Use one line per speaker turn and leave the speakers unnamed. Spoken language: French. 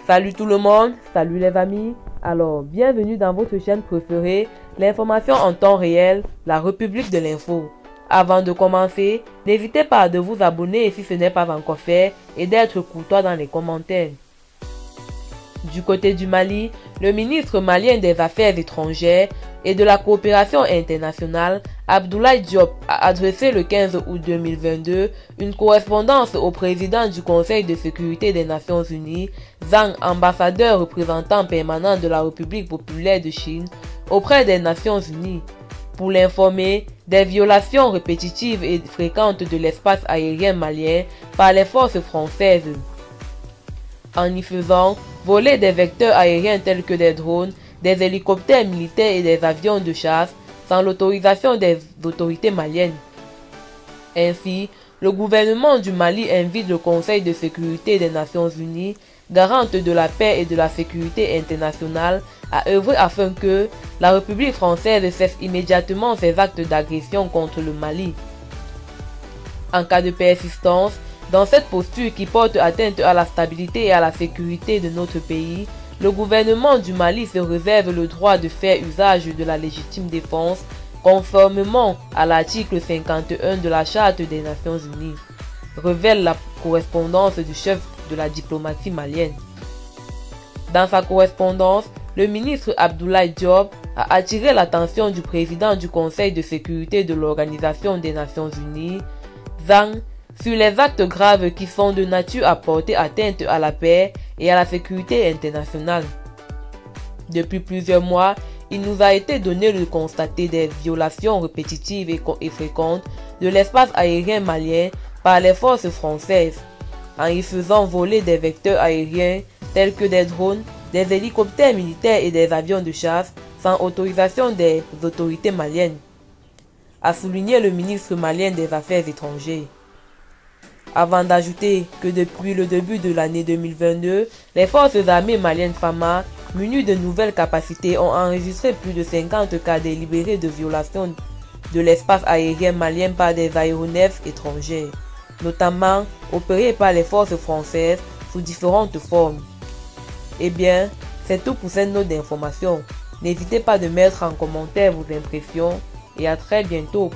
Salut tout le monde, salut les amis. Alors, bienvenue dans votre chaîne préférée, l'information en temps réel, la République de l'info. Avant de commencer, n'hésitez pas de vous abonner si ce n'est pas encore fait et d'être courtois dans les commentaires. Du côté du Mali, le ministre malien des Affaires étrangères et de la coopération internationale, Abdoulaye Diop, a adressé le 15 août 2022 une correspondance au président du Conseil de sécurité des Nations Unies, Zhang, ambassadeur représentant permanent de la République populaire de Chine, auprès des Nations Unies, pour l'informer des violations répétitives et fréquentes de l'espace aérien malien par les forces françaises. En y faisant voler des vecteurs aériens tels que des drones, des hélicoptères militaires et des avions de chasse sans l'autorisation des autorités maliennes. Ainsi, le gouvernement du Mali invite le Conseil de sécurité des Nations Unies, garante de la paix et de la sécurité internationale, à œuvrer afin que la République française cesse immédiatement ses actes d'agression contre le Mali. En cas de persistance, dans cette posture qui porte atteinte à la stabilité et à la sécurité de notre pays, le gouvernement du Mali se réserve le droit de faire usage de la légitime défense, conformément à l'article 51 de la Charte des Nations Unies, révèle la correspondance du chef de la diplomatie malienne. Dans sa correspondance, le ministre Abdoulaye Diop a attiré l'attention du président du Conseil de sécurité de l'Organisation des Nations Unies, Zhang, sur les actes graves qui sont de nature à porter atteinte à la paix et à la sécurité internationale. Depuis plusieurs mois, il nous a été donné de constater des violations répétitives et fréquentes de l'espace aérien malien par les forces françaises, en y faisant voler des vecteurs aériens tels que des drones, des hélicoptères militaires et des avions de chasse sans autorisation des autorités maliennes, a souligné le ministre malien des Affaires étrangères. Avant d'ajouter que depuis le début de l'année 2022, les forces armées maliennes FAMA, munies de nouvelles capacités, ont enregistré plus de 50 cas délibérés de violation de l'espace aérien malien par des aéronefs étrangers, notamment opérés par les forces françaises sous différentes formes. Eh bien, c'est tout pour cette note d'information. N'hésitez pas de mettre en commentaire vos impressions et à très bientôt.